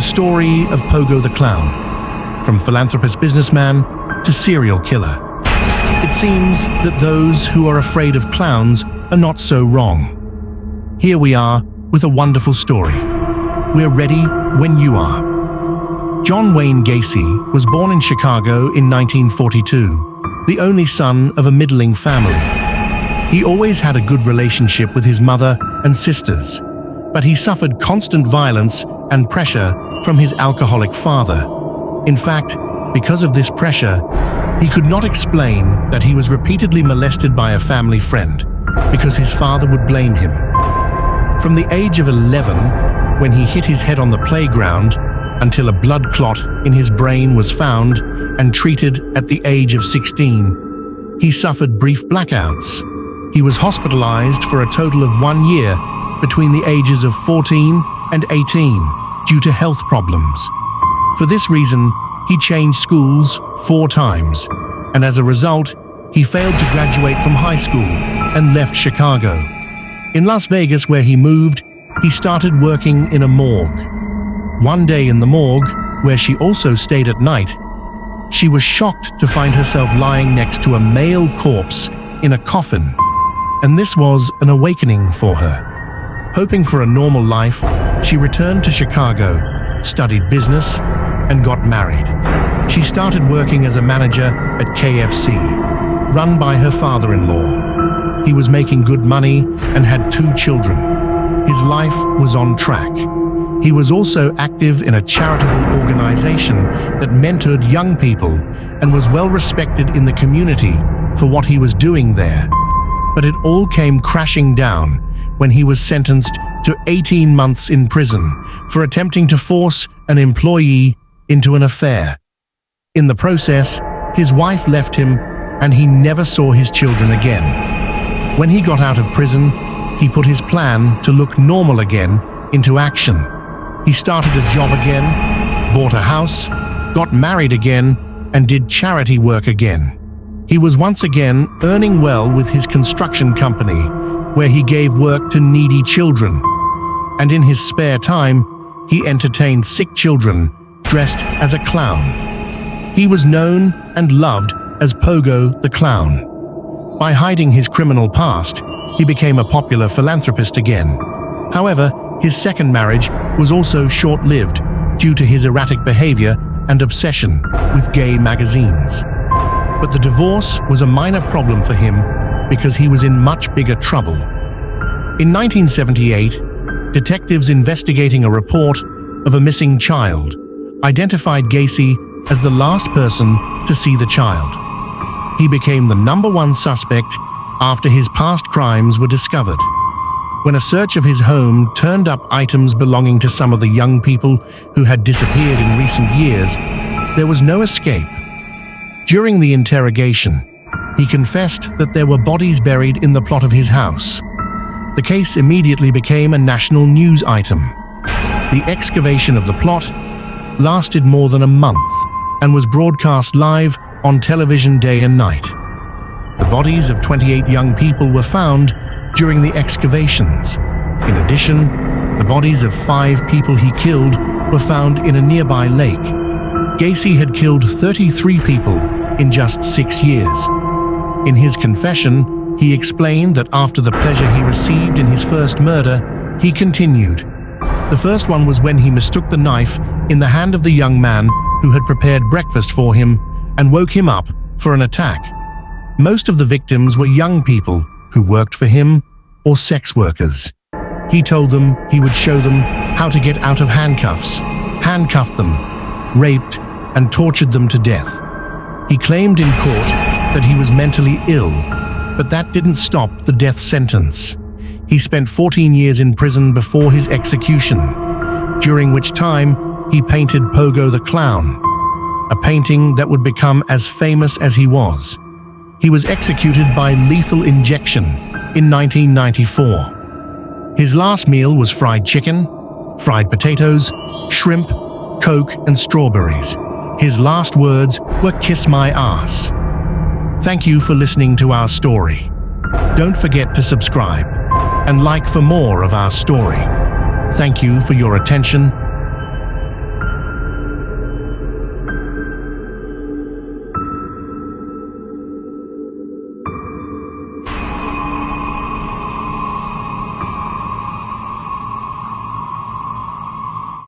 The story of Pogo the Clown, from philanthropist businessman to serial killer. It seems that those who are afraid of clowns are not so wrong. Here we are with a wonderful story. We're ready when you are. John Wayne Gacy was born in Chicago in 1942, the only son of a middling family. He always had a good relationship with his mother and sisters, but he suffered constant violence and pressure from his alcoholic father. In fact, because of this pressure, he could not explain that he was repeatedly molested by a family friend because his father would blame him. From the age of 11, when he hit his head on the playground, until a blood clot in his brain was found and treated at the age of 16, he suffered brief blackouts. He was hospitalized for a total of 1 year between the ages of 14 and 18 due to health problems. For this reason, he changed schools 4 times, and as a result, he failed to graduate from high school and left Chicago. In Las Vegas, where he moved, he started working in a morgue. One day in the morgue, where she also stayed at night, she was shocked to find herself lying next to a male corpse in a coffin, and this was an awakening for her. Hoping for a normal life, she returned to Chicago, studied business, and got married. She started working as a manager at KFC, run by her father-in-law. He was making good money and had 2 children. His life was on track. He was also active in a charitable organization that mentored young people and was well respected in the community for what he was doing there. But it all came crashing down when he was sentenced to 18 months in prison for attempting to force an employee into an affair. In the process, his wife left him and he never saw his children again. When he got out of prison, he put his plan to look normal again into action. He started a job again, bought a house, got married again, and did charity work again. He was once again earning well with his construction company, where he gave work to needy children. And in his spare time, he entertained sick children dressed as a clown. He was known and loved as Pogo the Clown. By hiding his criminal past, he became a popular philanthropist again. However, his second marriage was also short-lived due to his erratic behavior and obsession with gay magazines. But the divorce was a minor problem for him because he was in much bigger trouble. In 1978, detectives investigating a report of a missing child identified Gacy as the last person to see the child. He became the #1 suspect after his past crimes were discovered. When a search of his home turned up items belonging to some of the young people who had disappeared in recent years, there was no escape. During the interrogation, he confessed that there were bodies buried in the plot of his house. The case immediately became a national news item. The excavation of the plot lasted more than a month and was broadcast live on television day and night. The bodies of 28 young people were found during the excavations. In addition, the bodies of 5 people he killed were found in a nearby lake. Gacy had killed 33 people in just 6 years. In his confession, he explained that after the pleasure he received in his first murder, he continued. The first one was when he mistook the knife in the hand of the young man who had prepared breakfast for him and woke him up for an attack. Most of the victims were young people who worked for him or sex workers. He told them he would show them how to get out of handcuffs, handcuffed them, raped, and tortured them to death. He claimed in court that he was mentally ill, but that didn't stop the death sentence. He spent 14 years in prison before his execution, during which time he painted Pogo the Clown, a painting that would become as famous as he was. He was executed by lethal injection in 1994. His last meal was fried chicken, fried potatoes, shrimp, Coke, and strawberries. His last words were "kiss my ass." Thank you for listening to our story. Don't forget to subscribe and like for more of our story. Thank you for your attention